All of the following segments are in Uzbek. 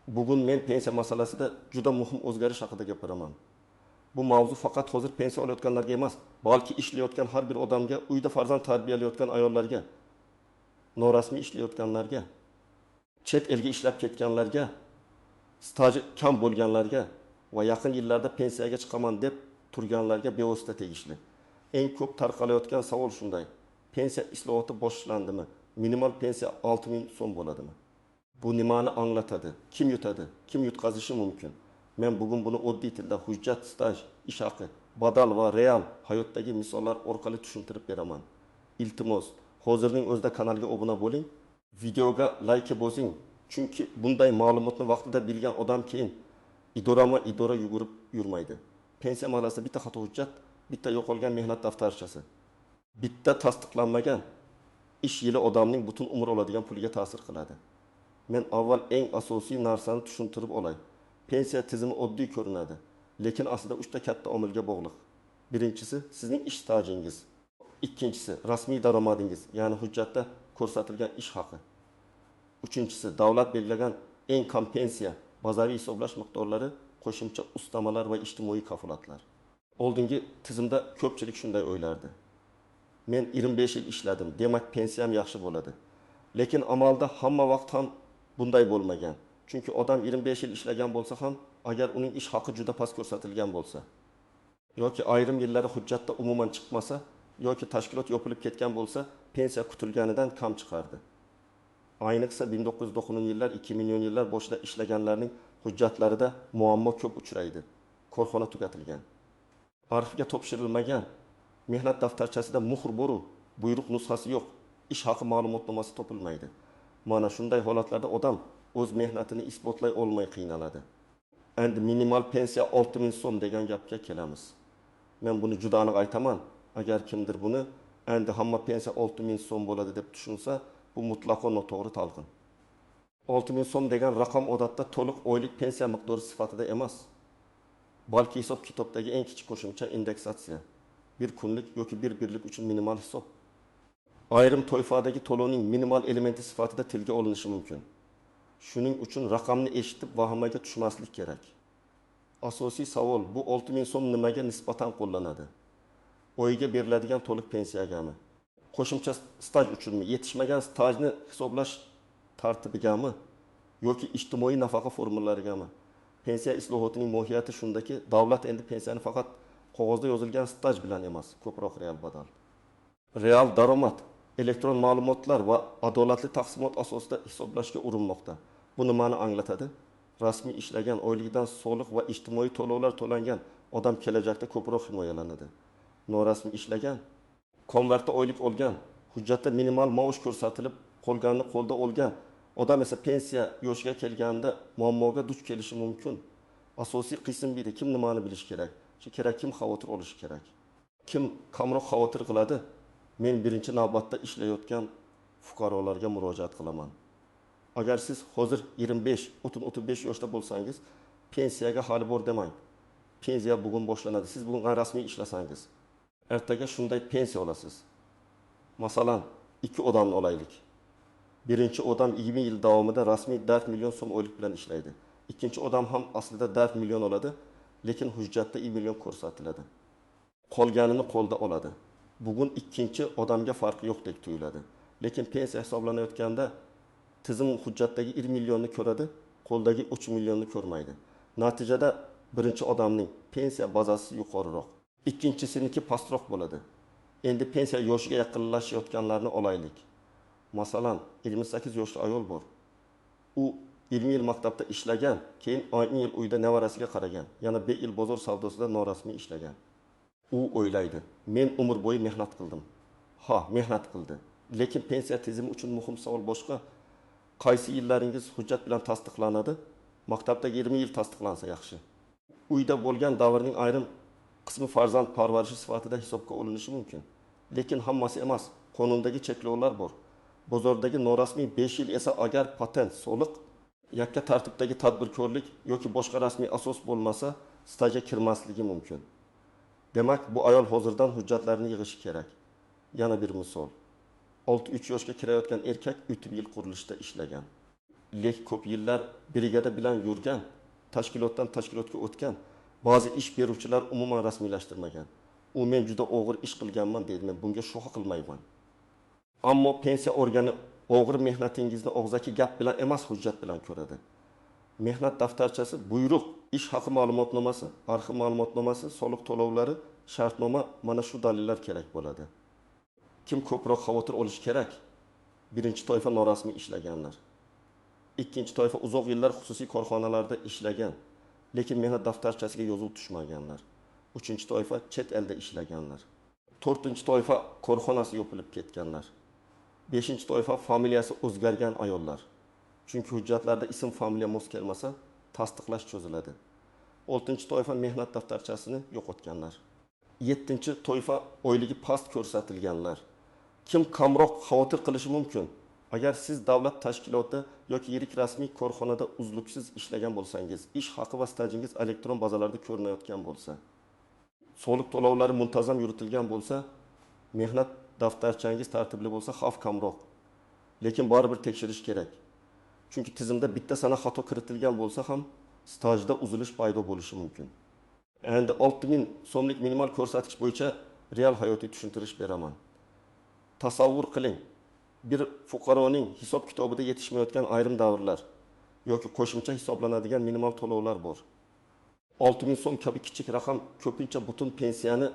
Bugun men pensiya masalasida juda muhim o'zgarish haqida gapiraman. Bu mavzu faqat hozir pensiya olayotganlarga emas, balki ishlayotgan har bir odamga, uyda farzand tarbiyalayotgan ayollarga, norasmiy ishlayotganlarga, chet elga ishlab ketganlarga, staji kam bo'lganlarga va yaqin yillarda pensiyaga chiqaman deb turganlarga bevosita tegishli. Eng ko'p tarqalayotgan savol shunday: pensiya islohoti boshlandimi? Minimal pensiya 6000 so'm bo'ladimi? Bu nimani anglatadi? Kim yutadi? Kim yutqazishi mumkin? Men bugun buni oddiy tilda hujjat, staj, ish haqi, badal va real hayotdagi misollar orqali tushuntirib beraman. Iltimos, hozirning o'zida kanalga obuna bo'ling, videoga like bosing. Chunki bunday ma'lumotni vaqtida bilgan odam keyin idora yugurib yurmaydi. Pensiya masalasi bitta xato hujjat, bitta yo'qolgan mehnat daftarchasi, bitta tasdiqlanmagan ish yili odamning butun umr oladigan puliga ta'sir qiladi. Men avval eng asosiy narsani tushuntirib olay. Pensiya tizimi oddiy ko'rinadi, lekin aslida 3 ta katta omilga bog'liq. Birinchisi sizning ish stajingiz. Ikkinchisi rasmiy daromadingiz, ya'ni hujjatda ko'rsatilgan ish haqi. Uchinchisi davlat belgilagan eng kam pensiya, bazaviy hisoblash miqdorlari, qo'shimcha ustamalar va ijtimoiy kafolatlar. Oldingi tizimda ko'pchilik shunday o'ylardi. Men 25 yil ishladim, demak pensiyam yaxshi bo'ladi. Lekin amalda hamma vaqt ham bunday bo'lmagan. Chunki odam 25 yil ishlagan bo'lsa ham, agar uning ish haqi juda past ko'rsatilgan bo'lsa, yoki ayrim yillari hujjatda umuman chiqmasa, yoki tashkilot yopilib ketgan bo'lsa, pensiya kutilganidan kam chiqardi. Ayniqsa 1990 yillar, 2000 yillar boshida ishlaganlarning hujjatlarida muammo ko'p uchraydi. Korxona tugatilgan, arxivga topshirilmagan, mehnat daftarchasida muhr bor, buyruq nusxasi yo'q, ish haqi ma'lumotnomasi topilmaydi. Mana shunday holatlarda odam o'z mehnatini isbotlay olmay qiynaladi. Endi minimal pensiya 6000 so'm degan gapga kelamiz. Men buni juda aniq aytaman. Agar kimdir buni endi hamma pensiya 6000 so'm bo'ladi deb tushunsa, bu mutlaqo noto'g'ri talqin. 6000 so'm degan raqam odatda to'liq oylik pensiya miqdori sifatida emas, balki hisob kitobdagi eng kichik qo'shimcha indeksatsiya. Bir kunlik yoki bir birlik uchun minimal hisob. Ayrim toifadagi to'lovning minimal elementi sifatida tilga olinishi mumkin. Shuning uchun raqamni eshitib vahimaga tushmaslik kerak. Asosiy savol: bu 6000 so'm nimaga nisbatan qo'llanadi? Oyga beriladigan to'liq pensiyagami? Qo'shimcha staj uchunmi? Yetishmagan stajni hisoblash tartibigami? Yoki ijtimoiy nafaqa formulalariga? Pensiya islohotining mohiyati shundaki, davlat endi pensiyani faqat qog'ozda yozilgan staj bilan emas, ko'proq real badal, real daromad, elektron ma'lumotlar va adolatli taqsimot asosida hisoblashga urinmoqda. Bu nimani anglatadi? Rasmiy ishlagan, oylikdan soliq va ijtimoiy to'lovlar to'langan odam kelajakda ko'proq himoyalanadi. Norasmiy ishlagan, konvertda oylik olgan, hujjatda minimal maosh ko'rsatilib, qolganini qo'lda olgan odam esa pensiya yoshiga kelganda muammoga duch kelishi mumkin. Asosiy qism biri: kim nimani bilish kerak? Kim xavotir olishi kerak? Kim kamroq xavotir qiladi? Men birinchi navbatda ishlayotgan fuqarolarga murojaat qilaman. Agar siz hozir 25-35 yoshda bo'lsangiz, pensiyaga hali bor demang. Pensiya bugun boshlanadi. Siz bugun rasmiy ishlasangiz, ertaga shunday pensiya olasiz. Masalan, 2 odamni olaylik. Birinchi odam 20 yil davomida rasmiy 4 million so'm oylik bilan ishlaydi. Ikkinchi odam ham aslida 4 million oladi, lekin hujjatda 2 million ko'rsatiladi. Qolganini qo'lda oladi. Bugun ikkinchi odamga farqi yo'qdek tuyuladi. Lekin pensiya hisoblanayotganda tizim hujjatdagi 1 millionni ko'radi, qo'ldagi 3 millionni ko'rmaydi. Natijada birinchi odamning pensiya bazasi yuqoriroq, ikkinchisiniki pastroq bo'ladi. Endi pensiya yoshiga yaqinlashayotganlarni olaylik. Masalan, 28 yoshli ayol bor. U 20 yil maktabda ishlagan, keyin 10 yil uyda nevarasiga qaragan, yana 5 yil bozor savdosida norasmiy ishlagan. U o'ylaydi: men umr bo'yi mehnat qildim. Ha, mehnat qildi. Lekin pensiya tizimi uchun muhim savol boshqa. Qaysi yillaringiz hujjat bilan tasdiqlanadi? Maktabda 20 yil tasdiqlansa yaxshi. Uyda bo'lgan davrning ayrim qismi farzand parvarishi sifatida hisobga olinishi mumkin. Lekin hammasi emas. Qonundagi cheklovlar bor. Bozordagi norasmiy 5 yil esa agar patent, soliq, yakka tartibdagi tadbirkorlik yoki boshqa rasmiy asos bo'lmasa, stajga kirmasligi mumkin. Demak, bu ayol hozirdan hujjatlarini yig'ishi kerak. Yana bir misol. 63 yoshga kirayotgan erkak 3 yil qurilishda ishlagan. lek ko'p yillar brigada bilan yurgan, tashkilotdan tashkilotga o'tgan ba'zi ish beruvchilar umuman rasmiylashtirmagan. U men juda og'ir ish qilganman deydi, men bunga shubha qilmayman. Ammo pensiya organi og'ir mehnatingizni og'zaki gap bilan emas, hujjat bilan ko'radi. Mehnat daftarchasi, buyruq, ish haqi ma'lumotnomasi, arxiv ma'lumotnomasi, soliq to'lovlari, shartnoma, mana shu dalillar kerak bo'ladi. Kim ko'proq xavotir olish kerak? Birinchi toifa norasmiy ishlaganlar. Ikkinchi toifa uzoq yillar xususiy korxonalarda ishlagan, lekin mehnat daftarchasiga yozuv tushmaganlar. Uchinchi toifa chet elda ishlaganlar. To'rtinchi toifa korxonasi yopilib ketganlar. Beshinchi toifa familiyasi o'zgargan ayollar. Chunki hujjatlarda ism familiya mos kelmasa, tasdiqlash cho'ziladi. Oltinchi toifa mehnat daftarchasini yo'qotganlar. Yettinchi toifa oyligi past ko'rsatilganlar. Kim kamroq xavotir qilishi mumkin? Agar siz davlat tashkilotida yoki yirik rasmiy korxonada uzluksiz ishlagan bo'lsangiz, ish haqi va stajingiz elektron bazalarda ko'rinayotgan bo'lsa, soliq to'lovlari muntazam yuritilgan bo'lsa, mehnat daftarchangiz tartibli bo'lsa, xavf kamroq. Lekin baribir tekshirish kerak. Chunki tizimda bitta sana xato kiritilgan bo'lsa ham, stajda uzilish paydo bo'lishi mumkin. Endi 6000 so'mlik minimal ko'rsatkich bo'yicha real hayotiy tushuntirish beraman. Tasavvur qiling. Bir fuqaroning hisob kitobida yetishmayotgan ayrim davrlar yoki qo'shimcha hisoblanadigan minimal to'lovlar bor. 6000 so'm kabi kichik raqam ko'pincha butun pensiyani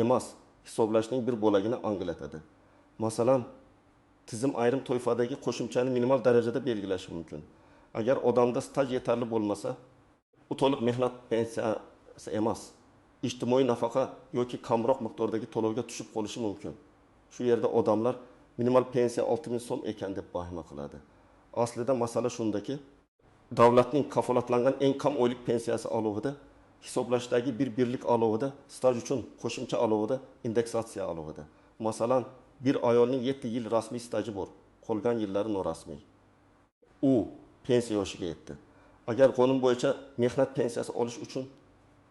emas, hisoblashning bir bo'lagini anglatadi. Masalan, tizim ayrim toifadagi qo'shimchani minimal darajada belgilashi mumkin. Agar odamda staj yetarli bo'lmasa, u to'liq mehnat pensiyasi emas, ijtimoiy nafaqa yoki kamroq miqdordagi to'lovga tushib qolishi mumkin. Shu yerda odamlar minimal pensiya 6000 so'm ekan deb vahima qiladi. Aslida masala shundaki, davlatning kafolatlangan eng kam oylik pensiyasi alohida, hisoblashdagi bir birlik alohida, staj uchun qo'shimcha alohida, indeksatsiya alohida. Masalan, bir ayolning 7 yil rasmiy staji bor, qolgan yillari norasmiy. U pensiya yoshiga yetdi. Agar qonun bo'yicha mehnat pensiyasi olish uchun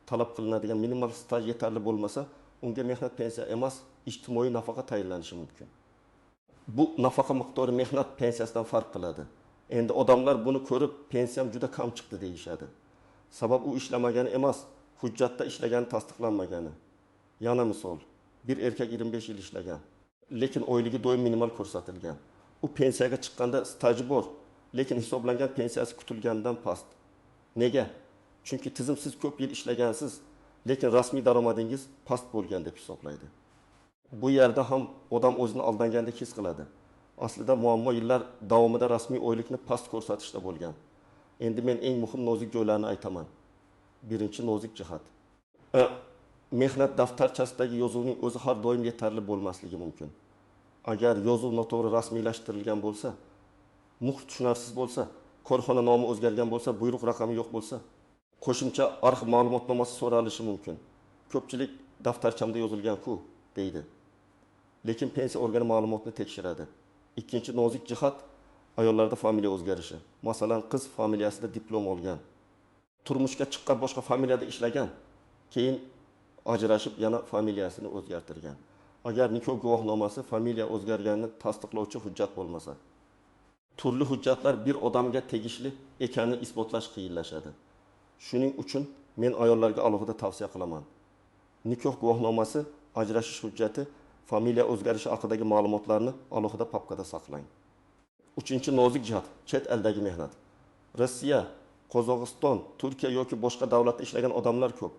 talab qilinadigan minimal staj yetarli bo'lmasa, unga mehnat pensiya emas, ijtimoiy nafaqa tayinlanishi mumkin. Bu nafaqa miqdori mehnat pensiyasidan farq qiladi. Endi odamlar buni ko'rib, pensiyam juda kam chiqdi deyishadi. Sabab u ishlamagani emas, hujjatda ishlagani tasdiqlanmagani. Yana misol, bir erkak 25 yil ishlagan, lekin oyligi doim minimal ko'rsatilgan. U pensiyaga chiqqanda staji bor, lekin hisoblangan pensiyasi kutilganidan past. Nega? Chunki tizim siz ko'p yil ishlagansiz, lekin rasmiy daromadingiz past bo'lgan deb hisoblaydi. Bu yerda ham odam o'zini aldangandek his qiladi. Aslida muammo yillar davomida rasmiy oylikni past ko'rsatishda bo'lgan. Endi men eng muhim nozik joylarni aytaman. Birinchi nozik jihat. Mehnat daftarchasidagi yozuvning o'zi har doim yetarli bo'lmasligi mumkin. Agar yozuv noto'g'ri rasmiylashtirilgan bo'lsa, muhit tushunarsiz bo'lsa, korxona nomi o'zgargan bo'lsa, buyruq raqami yo'q bo'lsa, qo'shimcha arxiv ma'lumotnomasi so'ralishi mumkin. Ko'pchilik daftarchamda yozilgan-ku deydi. Lekin pensiya organi ma'lumotni tekshiradi. Ikkinchi nozik jihat ayollarda familiya o'zgarishi. Masalan, qiz familiyasida diplom olgan, turmushga chiqqan boshqa familiyada ishlagan, keyin ajrashib yana familiyasini o'zgartirgan. Agar nikoh guvohnomasi familiya o'zgarganini tasdiqlovchi hujjat bo'lmasa, turli hujjatlar bir odamga tegishli ekanini isbotlash qiyinlashadi. Shuning uchun men ayollarga alohida tavsiya qilaman. Nikoh guvohnomasi, ajrashish hujjati, familiya o'zgarishi haqidagi ma'lumotlarni alohida papkada saqlang. Uchinchi nozik jihat chet eldagi mehnat. Rossiya, Qozog'iston, Turkiya yoki boshqa davlatda ishlagan odamlar ko'p.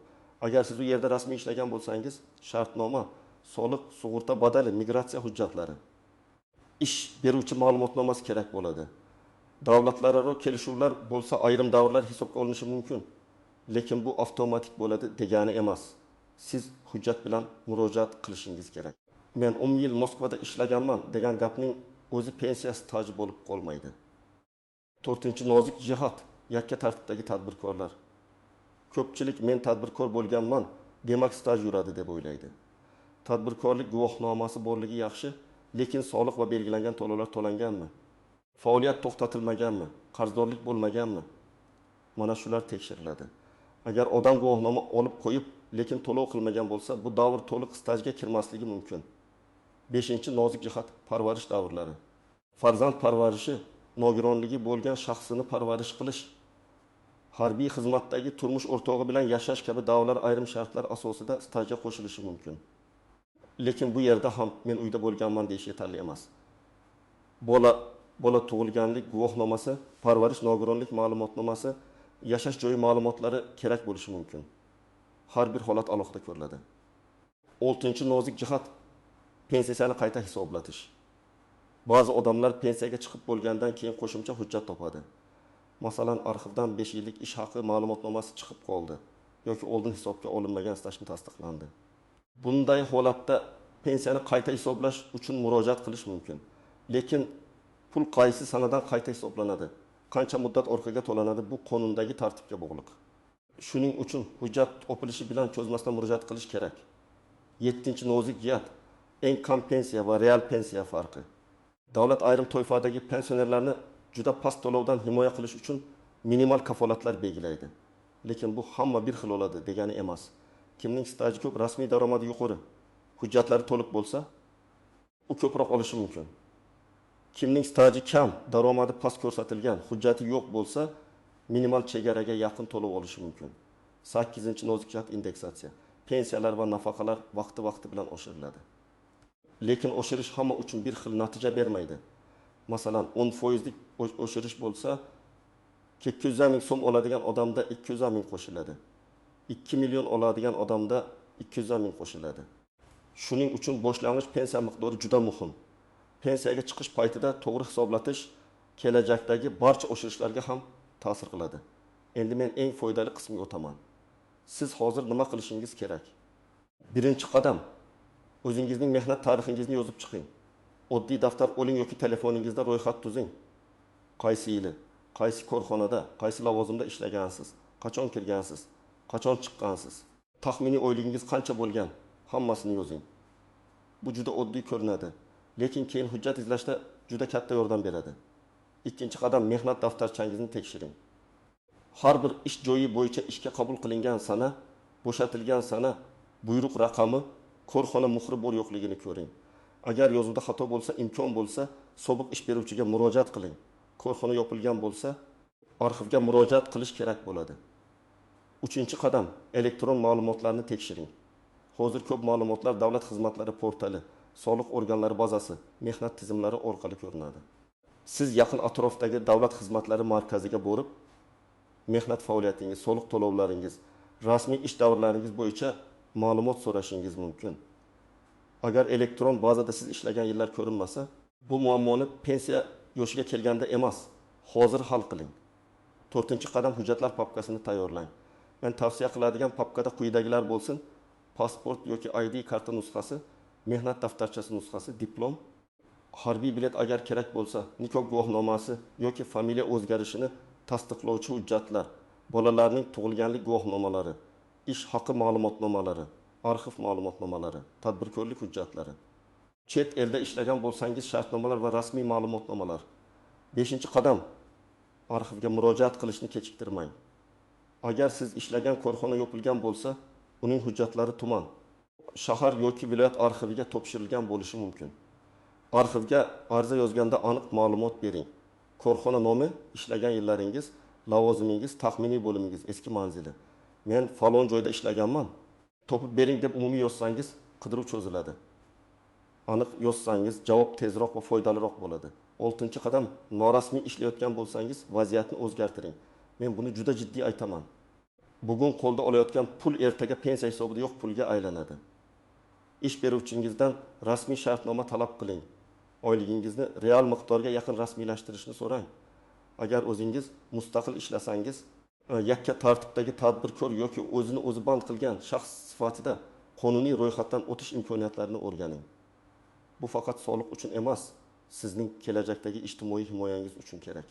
Agar siz u yerda rasmiy ishlagan bo'lsangiz, shartnoma, soliq, sug'urta badali, migratsiya hujjatlari, ish beruvchi ma'lumotnomasi kerak bo'ladi. Davlatlararo kelishuvlar bo'lsa, ayrim davrlar hisobga olinishi mumkin. Lekin bu avtomatik bo'ladi degani emas. Siz hujjat bilan murojaat qilishingiz kerak. Men 10 yil Moskvada ishlaganman degan gapning o'zi pensiya staji bo'lib qolmaydi. To'rtinchi nozik jihat yakka tartibdagi tadbirkorlar. Ko'pchilik men tadbirkor bo'lganman, demak staj yuradi deb o'ylaydi. Tadbirkorlik guvohnomasi borligi yaxshi, lekin soliq va belgilangan to'lovlar to'langanmi? Faoliyat to'xtatilmaganmi? Qarzdorlik bo'lmaganmi? Mana shular tekshiriladi. Agar odam guvohnoma olib qo'yib, lekin to'lov qilmagan bo'lsa, bu davr to'liq stajga kirmasligi mumkin. Beshinchi nozik jihat parvarish davrlari. Farzand parvarishi nogironligi bo'lgan shaxsini parvarish qilish, harbiy xizmatdagi turmush o'rtog'i bilan yashash kabi da'volar ayrim shartlar asosida stajga qo'shilishi mumkin. Lekin bu yerda ham men uyda bo'lganman deyish yetarli emas. Bola tug'ilganlik guvohnomasi, parvarish nogironlik ma'lumotnomasi, yashash joyi ma'lumotlari kerak bo'lishi mumkin. Har bir holat alohida ko'riladi. 6-chi nozik jihat pensiyani qayta hisoblatish. Ba'zi odamlar pensiyaga chiqib bo'lgandan keyin qo'shimcha hujjat topadi. Masalan, arxivdan 5 yillik ish haqi ma'lumotnomasi chiqib qoldi yoki oldin hisobga olinmagan stajni tasdiqlandi. Bunday holatda pensiyani qayta hisoblash uchun murojaat qilish mumkin. Lekin pul qaysi sanadan qayta hisoblanadi, qancha muddat orqaga to'lanadi, bu qonundagi tartibga bog'liq. Shuning uchun hujjat topilishi bilan cho'zmasdan murojaat qilish kerak. 7-chi nozik jihat eng kam pensiya va real pensiya farqi. Davlat ayrim toifadagi pensionerlarni juda past to'lovdan himoya qilish uchun minimal kafolatlar belgilaydi. Lekin bu hamma bir xil bo'ladi degani emas. Kimning staji ko'p, rasmiy daromadi yuqori, hujjatlari to'liq bo'lsa, u ko'proq olishi mumkin. Kimning staji kam, daromadi past ko'rsatilgan, hujjati yo'q bo'lsa, minimal chegaraga yaqin to'lov olishi mumkin. 8-chi nozik jihat indeksatsiya. Pensiyalar va nafaqalar vaqti bilan oshiriladi. Lekin oshirish hamma uchun bir xil natija bermaydi. Masalan, 10% oshirish bo'lsa, 200 ming so'm oladigan odamda 200 ming qo'shiladi. 2 million oladigan odamda 200 ming qo'shiladi. Shuning uchun boshlang'ich pensiya miqdori juda muhim. Pensiyaga chiqish paytida to'g'ri hisoblatish kelajakdagi barcha oshirishlarga ham ta'sir qiladi. Endi men eng foydali qismiga o'taman. Siz hozir nima qilishingiz kerak? Birinchi qadam, o'zingizning mehnat tarixingizni yozib chiqing. Oddiy daftar oling yoki telefoningizda ro'yxat tuzing. Qaysi yili, qaysi korxonada, qaysi lavozimda ishlagansiz, qachon kirgansiz, qachon chiqqansiz, taxminiy oyligingiz qancha bo'lgan, hammasini yozing. Bu juda oddiy ko'rinadi, lekin keyin hujjat izlashda juda katta yordam beradi. Ikkinchi qadam, mehnat daftarchangizni tekshiring. Har bir ish joyi bo'yicha ishga qabul qilingan sana, bo'shatilgan sana, buyruq raqami, korxona muhri bor yo'qligini ko'ring. Agar yozuvda xato bo'lsa, imkon bo'lsa, sobiq ish beruvchiga murojaat qiling. Korxona yopilgan bo'lsa, arxivga murojaat qilish kerak bo'ladi. 3-chi qadam, elektron ma'lumotlarni tekshiring. Hozir ko'p ma'lumotlar davlat xizmatlari portali, soliq organlari bazasi, mehnat tizimlari orqali ko'rinadi. Siz yaqin atrofdagi davlat xizmatlari markaziga borib, mehnat faoliyatingiz, soliq to'lovlaringiz, rasmiy ish davrlaringiz bo'yicha ma'lumot so'rashingiz mumkin. Agar elektron bazada siz ishlagan yillar ko'rinmasa, bu muammoni pensiya yoshiga kelganda emas, hozir hal qiling. 4-chi qadam, hujjatlar papkasini tayyorlang. Men tavsiya qiladigan papkada quyidagilar bo'lsin: pasport yoki ID karta nusxasi, mehnat daftarchasi nusxasi, diplom, harbiy bilet agar kerak bo'lsa, nikoh guvohnomasi yoki familiya o'zgarishini tasdiqlovchi hujjatlar, bolalarning tug'ilganlik guvohnomalari, ish haqi ma'lumotnomalari, arxiv ma'lumotnomalari, tadbirkorlik hujjatlari. Chet elda ishlagan bo'lsangiz, shartnomalar va rasmiy ma'lumotnomalar. 5-chi qadam, arxivga murojaat qilishni kechiktirmang. Agar siz ishlagan korxona yopilgan bo'lsa, uning hujjatlari tuman, shahar yoki viloyat arxiviga topshirilgan bo'lishi mumkin. Arxivga ariza yozganda aniq ma'lumot bering. Korxona nomi, ishlagan yillaringiz, lavozimingiz, taxminiy bo'limingiz, eski manzili. Men falon joyda ishlaganman, topib bering deb umumiy yozsangiz, qidiruv cho'ziladi. Aniq yozsangiz, javob tezroq va foydaliroq bo'ladi. 6-chi qadam, norasmiy ishlayotgan bo'lsangiz, vaziyatni o'zgartiring. Men buni juda jiddiy aytaman. Bugun qo'lda olayotgan pul ertaga pensiya hisobida yo'q pulga aylanadi. Ish beruvchingizdan rasmiy shartnoma talab qiling. Oyligingizni real miqdorga yaqin rasmiylashtirishni so'rang. Agar o'zingiz mustaqil ishlasangiz, yakka tartibdagi tadbirkor yoki o'zini o'zi band qilgan shaxs sifatida qonuniy ro'yxatdan o'tish imkoniyatlarini o'rganing. Bu faqat soliq uchun emas, sizning kelajakdagi ijtimoiy himoyangiz uchun kerak.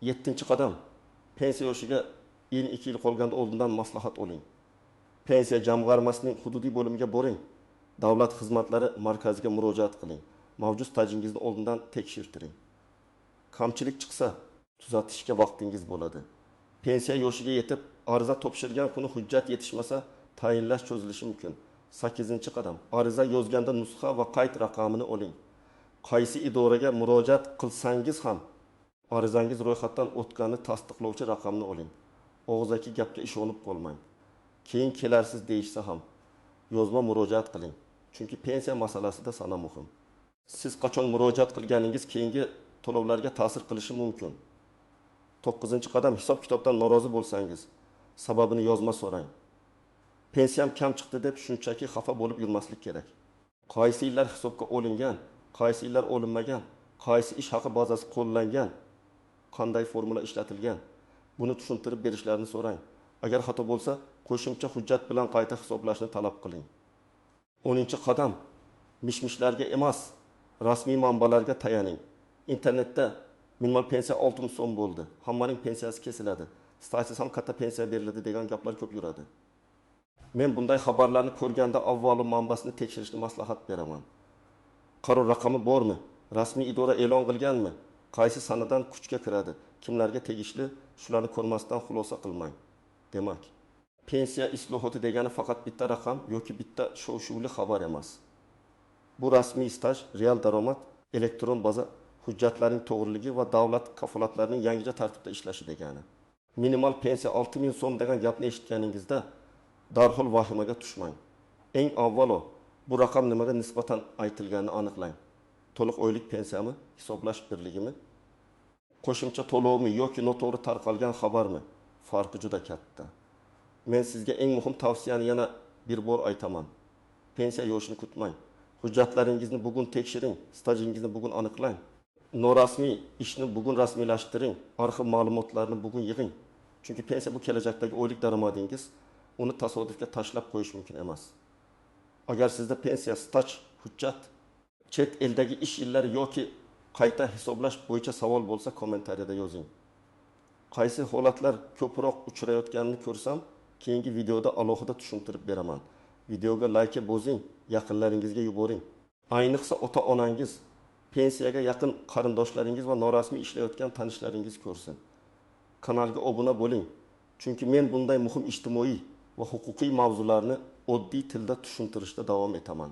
7-chi qadam, pensiya yoshiga 2 yil qolganda oldindan maslahat oling. Pensiya jamg'armasining hududiy bo'limiga boring. Davlat xizmatlari markaziga murojaat qiling. Mavjud stajingizni oldindan tekshirtiring. Kamchilik chiqsa, tuzatishga vaqtingiz bo'ladi. Pensiya yoshiga yetib, ariza topshirgan kuni hujjat yetishmasa, tayinlash cho'zilishi mumkin. 8-chi qadam, ariza yozganda nusxa va qayd raqamini oling. Qaysi idoraga murojaat qilsangiz ham Arizangiz ro'yxatdan o'tganini tasdiqlovchi raqamni oling. Og'zaki gapga ishonib qolmang. Keyin kelarsiz deyishsa ham yozma murojaat qiling. Chunki pensiya masalasida sana muhim. Siz qachon murojaat qilganingiz keyingi to'lovlarga ta'sir qilishi mumkin. 9-qadam hisob kitobdan norozi bo'lsangiz, sababini yozma so'rang. Pensiyam kam chiqdi deb shunchaki xafa bo'lib yurmaslik kerak. Qaysi yillar hisobga olingan, qaysi yillar olinmagan, qaysi ish haqi bazasi qo'llangan, qanday formula ishlatilgan, buni tushuntirib berishlarini so'rang. Agar xato bo'lsa, qo'shimcha hujjat bilan qayta hisoblashni talab qiling. 10-qadam mishmishlarga emas, rasmiy manbalarga tayaning. Internetda minimal pensiya 6 so'm bo'ldi, hammaning pensiyasi kesiladi, stajsiz ham katta pensiya beriladi degan gaplar ko'p yuradi. Men bunday xabarlarni ko'rganda avvalo manbasini tekshirishni maslahat beraman. Qaror raqami bormi? Rasmiy idora e'lon qilganmi? Qaysi sanadan kuchga kiradi? Kimlarga tegishli? Shularni ko'rmasdan xulosa qilmang. Demak, pensiya islohoti degani faqat bitta raqam yoki bitta shov-shuvli xabar emas. Bu rasmiy staj, real daromad, elektron baza, hujjatlarning to'g'riligi va davlat kafolatlarining yangicha tartibda ishlashi degani. Minimal pensiya 6000 so'm degan gapni eshitganingizda darhol vahimaga tushmang. Eng avvalo bu raqam nimaga nisbatan aytilganini aniqlang. To'liq oylik pensiyami, hisoblash birligimi, qo'shimcha to'lovmi yoki noto'g'ri tarqalgan xabarmi? Farqi juda katta. Men sizga eng muhim tavsiyani yana bir bor aytaman. Pensiya yo'shini kutmang. Hujjatlaringizni bugun tekshiring, stajingizni bugun aniqlang. Norasmiy ishni bugun rasmiylashtiring, arxiv ma'lumotlarini bugun yig'ing. Chunki pensiya bu kelajakdagi oylik daromadingiz, uni tasodifga tashlab qo'yish mumkin emas. Agar sizda pensiya, staj, hujjat, chet eldagi ish yillari yoki qayta hisoblash bo'yicha savol bo'lsa, kommentariyada yozing. Qaysi holatlar ko'proq uchrayotganini ko'rsam, keyingi videoda alohida tushuntirib beraman. Videoga like bosing, yaqinlaringizga yuboring. Ayniqsa ota-onangiz, pensiyaga yaqin qarindoshlaringiz va norasmiy ishlayotgan tanishlaringiz ko'rsin. Kanalga obuna bo'ling. Chunki men bunday muhim ijtimoiy va huquqiy mavzularni oddiy tilda tushuntirishda davom etaman.